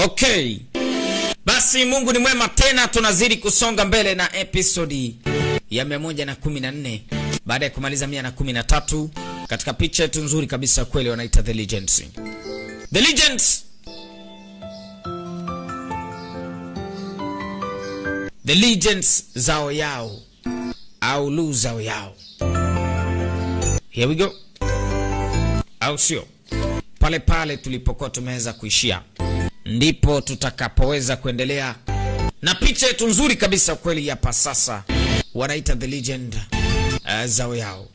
Okay. Basi Mungu ni mwema tena, tunazidi kusonga mbele na episodi ya 114 baada ya kumaliza 113 katika picha yetu nzuri kabisa kweli wanaita The Legends. The Legends. The Legends zao yao au Lu zao yao. Here we go. Au sio? Pale pale tulipokuwa tumeweza kuishia ndipo tutakapoweza kuendelea na picha yetu nzuri kabisa kweli hapa sasa wanaita The Legend zao yao.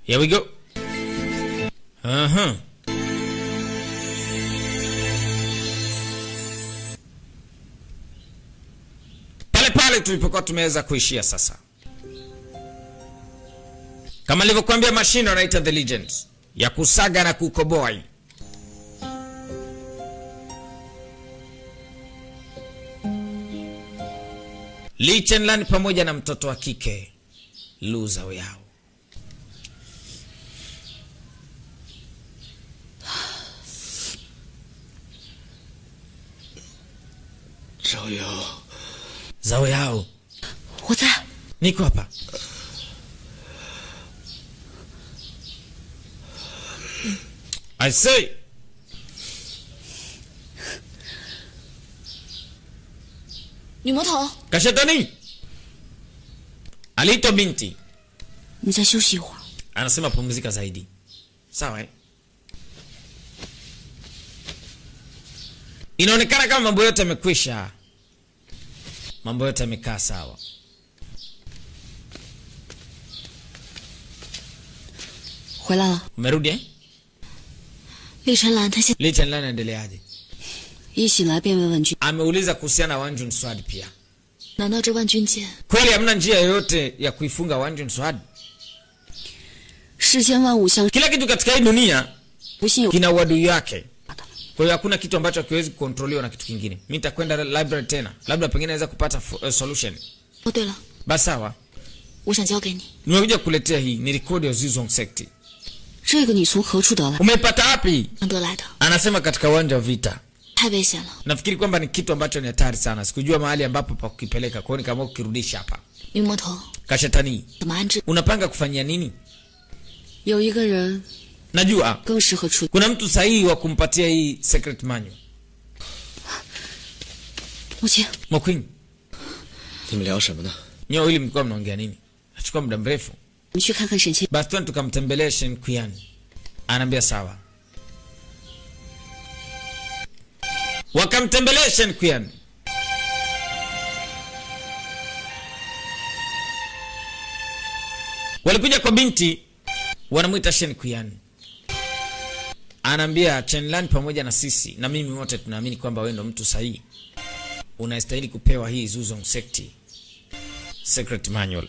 Here we go. Pale pale tulipokuwa tumeweza kuishia sasa. Kama nilivyokuambia mashine wanaita The Legends ya kusaga na kukoboa. Li Chenlan pamoja na mtoto wa kike Lu zao yao. Zao yao. Niko hapa. I say. Kashatani. Aliitwa binti. Anasema pumzika zaidi. Sawa. Inaonekana kama mambo yote yamekwisha. Mambo yote yamekaa sawa. Umerudi eh? Li Chenlan anaendeleaje? Ameuliza kuhusiana na Wanjun Sword pia. Kweli hamna njia yoyote ya kuifunga Wanjun Sword? Kila kitu katika hii dunia kina uadui wake. Kwa hiyo hakuna kitu ambacho hakiwezi kukontroliwa na kitu kingine. Mimi nitakwenda library tena. Labda pengine naweza kupata solution. Basi sawa. Nimekuja kukuletea hii ni record ya Zizong Sect. Umepata wapi? Anasema katika uwanja wa vita. Nafikiri kwamba ni kitu ambacho ni hatari sana. Sikujua mahali ambapo pa kukipeleka. Kwa hiyo nikaamua kukirudisha hapa. Kashatani. Unapanga kufanyia nini? Najua kuna mtu sahihi wa kumpatia hii secret manual. Mokwin. Nyo hili mlikuwa mnaongea nini? Achukua muda mrefu. Basi tukamtembelee Shen Qian. Anambia sawa. Wakamtembelee Shen Qian. Walikuja kwa binti wanamuita Shen Qian. Anambia Chenlan pamoja na sisi na mimi wote tunaamini kwamba wewe ndo mtu sahihi. Unastahili kupewa hii Zuzong Sect secret manual.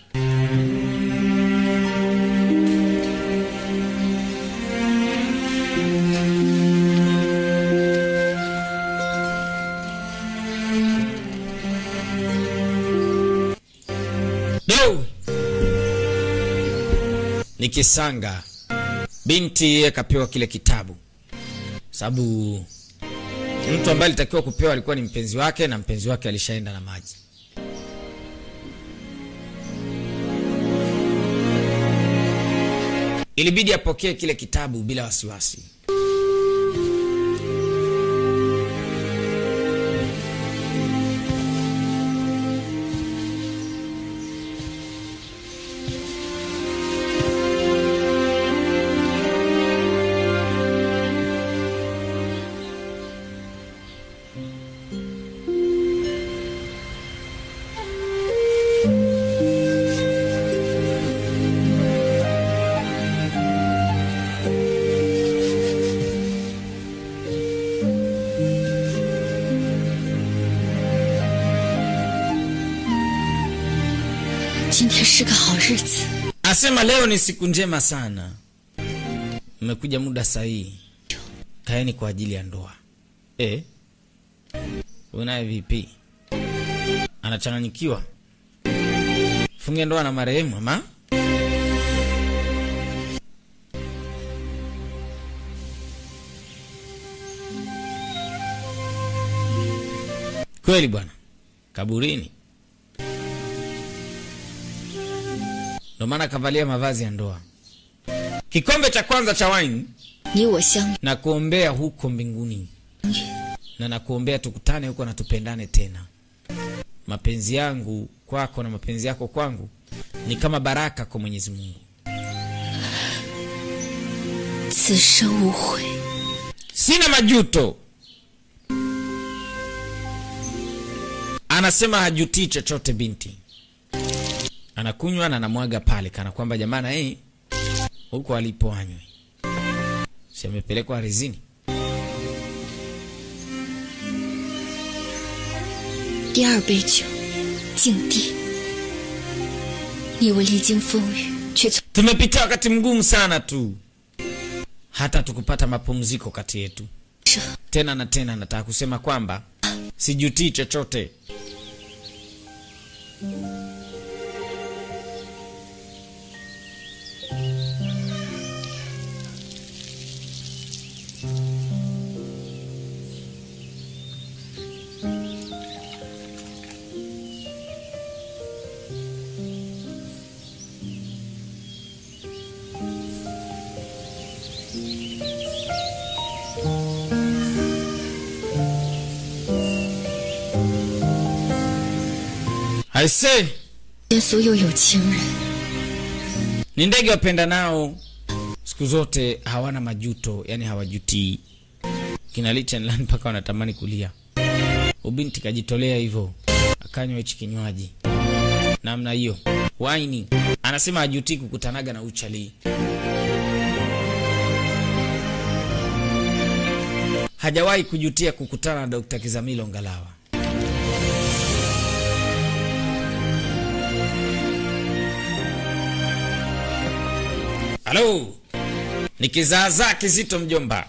No! Nikisanga binti akapewa kile kitabu. Sababu mtu ambaye alitakiwa kupewa alikuwa ni mpenzi wake na mpenzi wake alishaenda na maji. Ilibidi apokee kile kitabu bila wasiwasi. 今天是个好日子. Asema leo ni siku njema sana. Mmekuja muda sahihi. Kaeni kwa ajili ya ndoa. Unaye vipi? Anachanganyikiwa. Funge ndoa na marehemu ama? Kweli bwana. Kaburini. Ndio maana kavalia mavazi ya ndoa. Kikombe cha kwanza cha wine na kuombea huko mbinguni. Na nakuombea tukutane huko na tupendane tena. Mapenzi yangu kwako na mapenzi yako kwangu ni kama baraka kwa Mwenyezi Mungu. Sina majuto. Anasema hajutii chochote binti. Anakunywa na anamwaga pale kana kwamba jamani huko alipo anywe. Si amepelekwa rizini. Tumepitia wakati mgumu sana tu. Hata tukupata mapumziko kati yetu. Tena na tena nataka kusema kwamba sijutii chochote. I say, ni ndege wapenda nao siku zote hawana majuto, yani hawajutii. Kina Lichenland mpaka wanatamani kulia. Ubinti kajitolea hivyo, akanywa hichi kinywaji namna hiyo wine. Anasema hajutii kukutanaga na Uchali. Hajawahi kujutia kukutana na Dr. Kizamilo Ngalawa. Halo, ni kizaazaa kizito mjomba.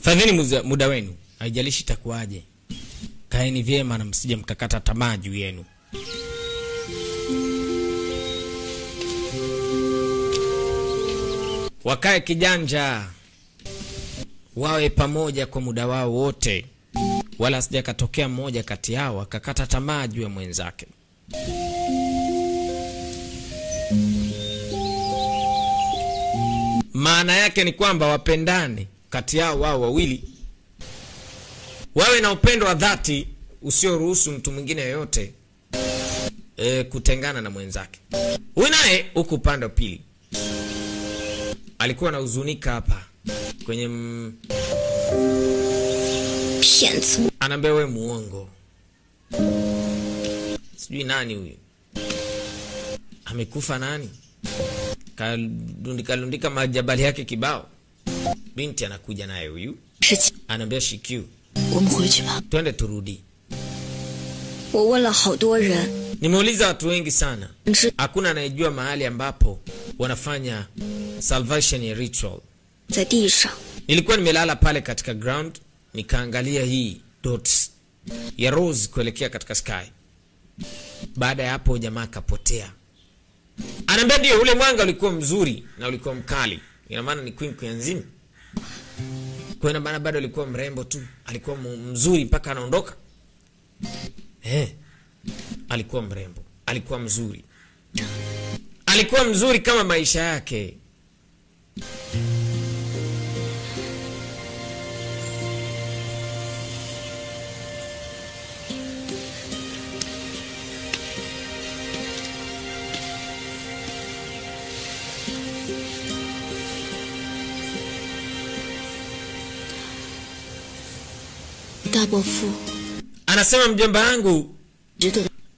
Fadheni muda wenu, haijalishi itakuaje. Kaeni vyema na msije mkakata tamaa juu yenu. Wakae kijanja, wawe pamoja kwa muda wao wote, wala sija katokea mmoja kati yao akakata tamaa juu ya mwenzake. Maana yake ni kwamba wapendane kati yao wao wawili. Wawe na upendo wa dhati usioruhusu mtu mwingine yoyote kutengana na mwenzake. Huyu naye huko upande wa pili alikuwa anahuzunika hapa kwenye anaambia wewe muongo. Sijui nani huyu. Amekufa nani? Kalundika majabali yake kibao. Binti anakuja naye huyu. Anaambia Shikyu, twende turudi. Nimeuliza watu wengi sana, hakuna anayejua mahali ambapo wanafanya salvation ya ritual. Nilikuwa nimelala pale katika ground, nikaangalia hii dots ya rose kuelekea katika sky. Baada ya hapo jamaa kapotea. Anaambia ndio ule mwanga ulikuwa mzuri na ulikuwa mkali. Ina maana ni queen nzima. Kwa ina maana bado alikuwa mrembo tu, alikuwa mzuri mpaka anaondoka. Alikuwa mrembo, alikuwa mzuri. Alikuwa mzuri kama maisha yake. 大伯父 Anasema mjomba wangu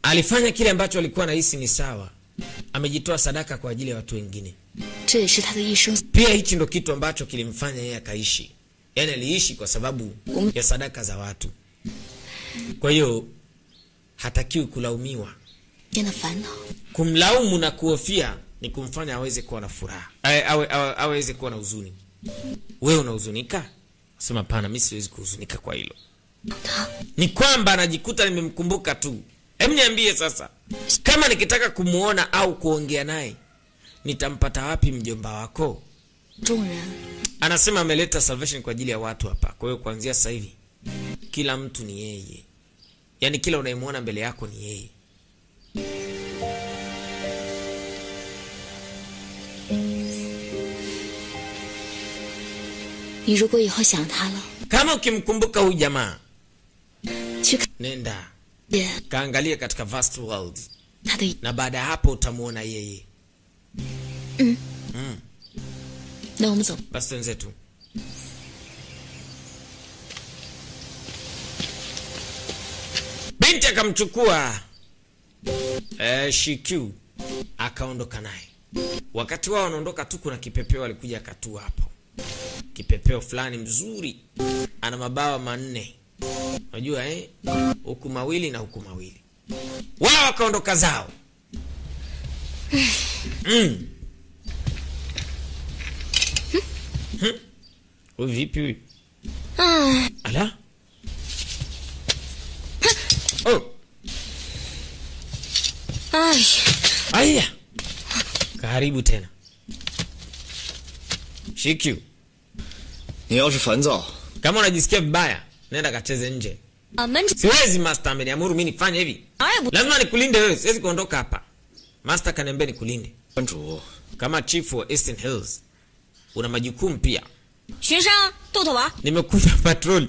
alifanya kile ambacho alikuwa anahisi ni sawa. Amejitoa sadaka kwa ajili ya watu wengine. 这也是他的一生。 Pia hichi ndo kitu ambacho kilimfanya yeye akaishi. Yaani aliishi kwa sababu ya sadaka za watu. Kwa hiyo hatakiwi kulaumiwa. 天的烦恼。 Kumlaumu na kuhofia ni kumfanya aweze kuwa na furaha. Aweze kuwa na huzuni. Wewe unahuzunika? Sema pana, mimi siwezi kuhuzunika kwa hilo. Ni kwamba anajikuta nimemkumbuka tu. Hem, niambie sasa, kama nikitaka kumuona au kuongea naye, nitampata wapi mjomba wako? 众人 Anasema ameleta salvation kwa ajili ya watu hapa. Kwa hiyo kuanzia sasa hivi kila mtu ni yeye. Yaani kila unayemuona mbele yako ni yeye. 你如果以后想他了， Kama ukimkumbuka huyu jamaa, 去看 nenda 见 kaangalia katika vast world, 他的， na baada ya hapo utamuona yeye. 那我们走。 Basi wenzetu. Binti akamchukua Shikyu akaondoka naye. Wakati wao wanaondoka tu, kuna kipepeo alikuja akatua hapo. Kipepeo fulani mzuri, ana mabawa 4. Unajua huku mawili na huku mawili. Wao wakaondoka zao. Huyu vipi huyu? Ala? Oh. 哎呀， Aya. Karibu tena. Shikyu, 你要是烦躁， kama unajisikia vibaya, nenda kacheze nje. 啊，门主 Siwezi master ameniamuru mimi nifanye hivi. 哪也不， Lazima nikulinde wewe, siwezi kuondoka hapa. Master kaniambia nikulinde. 班主， Kama chief wa Eastern Hills, una majukumu pia. 巡山逗逗玩。 Nimekuja patrol.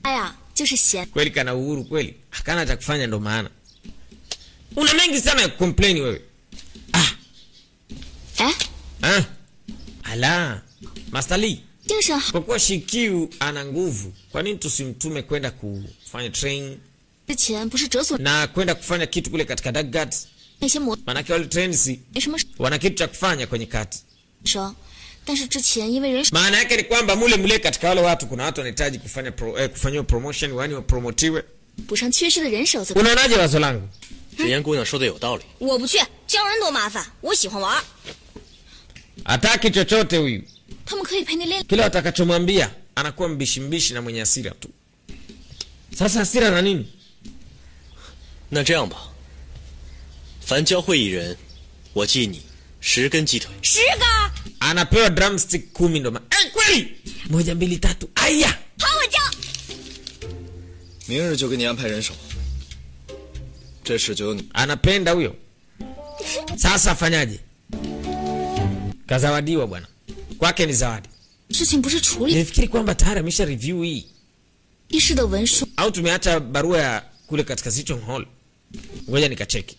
哎呀，就是闲。 Kweli kana uhuru kweli. Hakana cha kufanya ndo maana. Una mengi sana ya complain wewe. Ah. 哎， Ah. Ala. Master Lee, 精神好。 kwa kuwa Shikyu ana nguvu, kwa nini tusimtume kwenda kufanya train 之前不是折损 na kwenda kufanya kitu kule katika Dark Guards? 那些魔 Maanake wale trains 没什么 wana kitu cha kufanya kwenye kati. 生，但是之前因为人手 Maana yake ni kwamba mule katika wale watu kuna watu wanahitaji kufanywa promotion, wani wapromotiwe. 补上缺失的人手， Unaonaje wazo langu? 紫妍姑娘说的有道理。 我不去，教人多麻烦，我喜欢玩。 Hataki chochote huyu. 他们可以陪你练。 Kila atakachomwambia anakuwa mbishi na mwenye hasira tu. Sasa hasira na nini? 那这样吧，凡教会一人，我记你10根鸡腿。 10个， Anapewa drumstick 10 ndo kweli. 1 2 3. Aya. 好，我教。 明日就给你安排人手，这事就由你。 Anapenda huyo. Sasa afanyaje? Kazawadiwa bwana. Kwake ni zawadi. 事情不是处理 Nilifikiri kwamba tayari amesha review hii. 历史的文书， Au tumeacha barua ya kule katika Sichong Hall. Ngoja nikacheki.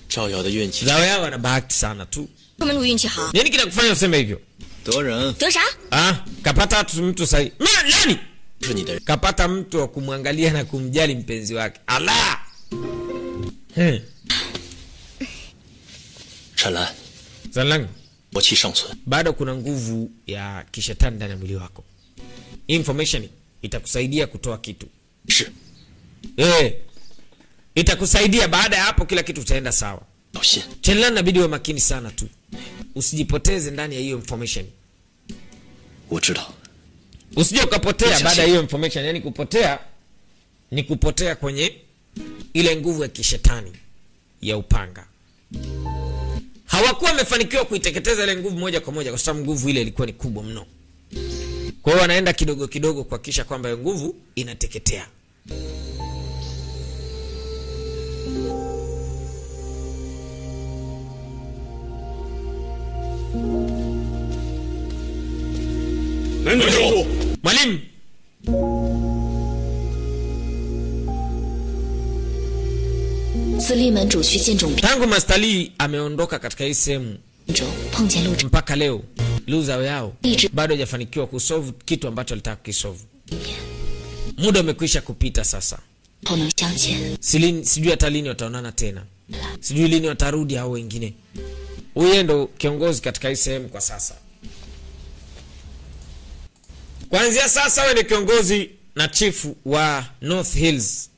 赵瑶的运气 Zao yao wana bahati sana tu. 门主运气好， Nini kinakufanya useme hivyo? 得人 得啥？ Kapata mtu sahihi. Nani? 是你的人， Kapata mtu wa kumwangalia na kumjali mpenzi wake. Allah. 陈兰， Zalangu, 魔气尚存， bado kuna nguvu ya kishetani ndani ya mwili wako. Information itakusaidia kutoa kitu. 是 Itakusaidia, baada ya hapo kila kitu kitaenda sawa. 小心。 Chenlan inabidi uwe makini sana tu. Usijipoteze ndani ya hiyo information. 我知道， Usije ukapotea baada ya hiyo information. Yani kupotea ni kupotea kwenye ile nguvu ya kishetani ya upanga. Hawakuwa wamefanikiwa kuiteketeza ile nguvu moja kwa moja kwa sababu nguvu ile ilikuwa ni kubwa mno. Kwa hiyo wanaenda kidogo kidogo kuhakikisha kwamba hiyo nguvu inateketea. Mwalimu, 此自立门主去见总兵 Tangu Master Li ameondoka katika hii sehemu 周，碰见陆 mpaka leo Lu Zhaoyao 一直 bado hajafanikiwa kusolve kitu ambacho alitaka kukisolve. Muda umekwisha kupita sasa. 后能相见。 Sijui hata lini wataonana tena. Sijui lini watarudi hao wengine. Huyu ndo kiongozi katika hii sehemu kwa sasa. Kuanzia sasa wewe ni kiongozi na chief wa North Hills.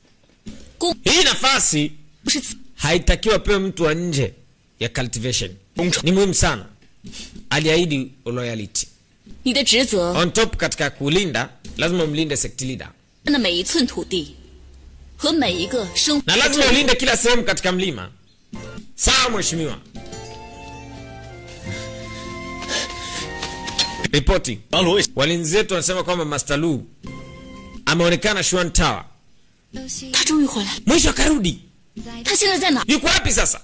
Hii nafasi 不是 haitakiwa pewe mtu wa nje ya cultivation. Ni muhimu sana. Aliahidi loyalty. 你的职责 On top katika kulinda, lazima umlinde sect leader. 的每一寸土地和每一个生 Na lazima ulinde kila sehemu katika mlima. Sawa mheshimiwa. Ripoti. 阿罗， Walinzi wetu wanasema kwamba Master Lu ameonekana Shuan Tower. 他终于回来了， Mwisho akarudi. 他现在在哪？ Yuko wapi sasa?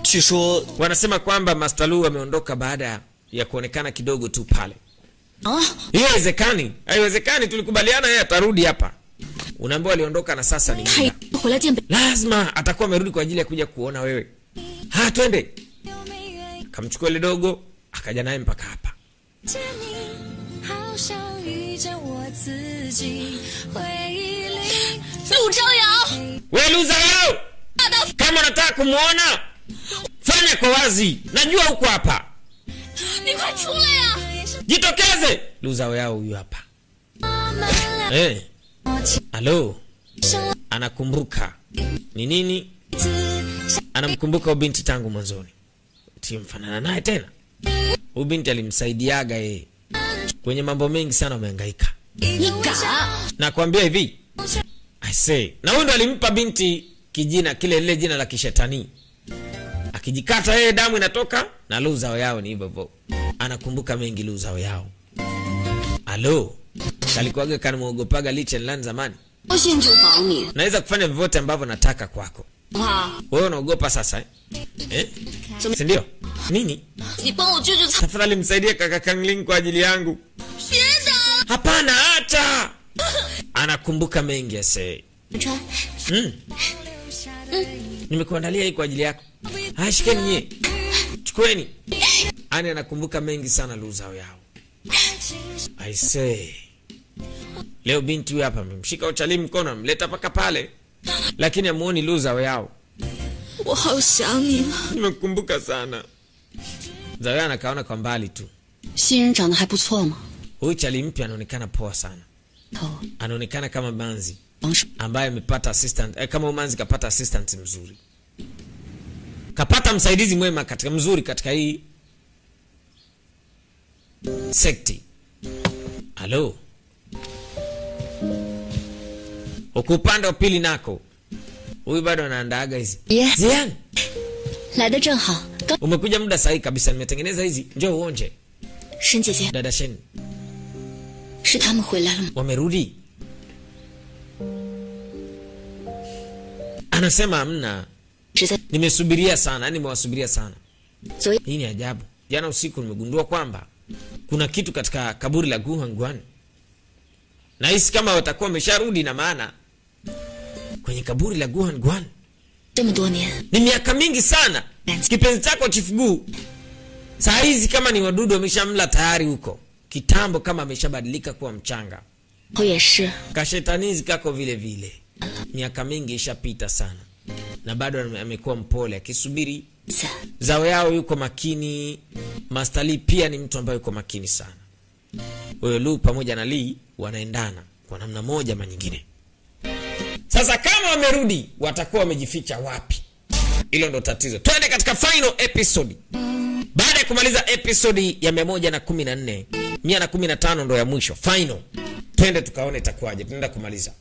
据说 Wanasema kwamba Master Lu ameondoka baada ya kuonekana kidogo tu pale. 啊， Hiyo haiwezekani. Haiwezekani, tulikubaliana yeye atarudi hapa. Unaambiwa aliondoka na sasa ni 他 muda. 也回来见北。 Lazima atakuwa amerudi kwa ajili ya kuja kuona wewe. Ha, twende. Kamchukua ile dogo, akaja naye mpaka hapa. 见你好像遇见我自己，回忆里 陆朝阳， Wewe Lu Zhaoyao, kama unataka kumuona, fanya kwa wazi. Najua uko hapa. 你快出来呀！ Jitokeze. Lu Zhaoyao huyu hapa. 我们俩 Eh, 默契 halo. 生 Anakumbuka. Ni nini? 自相 Anamkumbuka ubinti tangu mwanzoni. Timfanana naye tena. Ubinti alimsaidiaga yeye. Kwenye mambo mengi sana amehangaika. 你敢？ Nakwambia hivi. I say, na huyo ndo alimpa binti kijina kile lile jina la kishetani. Akijikata yeye damu inatoka na Lu Zhaoyao ni hivyo hivyo. Anakumbuka mengi Lu Zhaoyao. Alo. Kalikuwaga kanamuogopaga Li Chenlan zamani. 我先就帮你 Naweza kufanya vyovyote ambavyo nataka kwako. 啊！ Wewe unaogopa sasa eh? Eh? Si ndio? Nini? 你帮我救救他！ Tafadhali msaidie kaka Kangling kwa ajili yangu. 别打！ Hapana, acha. Anakumbuka mengi ase. 川， Nimekuandalia hii kwa ajili yako. Haya, shikeni nyie. Chukueni. Ani anakumbuka mengi sana Lu Zhaoyao. I say. Leo binti huyu hapa amemshika uchali mkono amleta paka pale. Lakini amuoni Lu Zhaoyao. 我好想你了。 Nimekumbuka sana. Zhaoyao anakaona kwa mbali tu. 新人长得还不错嘛， Huyu chali mpya anaonekana poa sana. 头 Anaonekana kama Manzi 王叔， ambaye amepata assistant kama Manzi kapata assistant mzuri. Kapata msaidizi mwema katika mzuri katika hii sekti. Halo. Huku upande wa pili nako. Huyu bado anaandaaga hizi. Yes. Zian, 来的正好。刚 umekuja muda sahihi kabisa, nimetengeneza hizi. Njoo uonje. 沈姐姐， Dada Shen, 是他们回来了吗？ wamerudi? Anasema hamna. 只在 Nimesubiria sana, yani nimewasubiria sana. 昨夜 Hii ni ajabu. Jana usiku nimegundua kwamba kuna kitu katika kaburi la Guhangwan. Na hisi kama watakuwa wamesharudi, na maana kwenye kaburi la Guhangwan 这么多年， ni miaka mingi sana. Kipenzi chako Chief Gu saa hizi kama ni wadudu wameshamla tayari huko kitambo, kama ameshabadilika kuwa mchanga. 我也是。 Kashetanizi kako vile vile, miaka mingi ishapita sana, na bado amekuwa mpole akisubiri Zhaoyao. Yuko makini. Master Li pia ni mtu ambaye yuko makini sana. Huyo Lu pamoja na Li wanaendana kwa namna moja ama nyingine. Sasa kama wamerudi, watakuwa wamejificha wapi? Hilo ndo tatizo. Twende katika final episode. Baada ya kumaliza episode ya 114, 115 ndo ya mwisho final. Twende tukaone itakuwaje. Tunaenda kumaliza.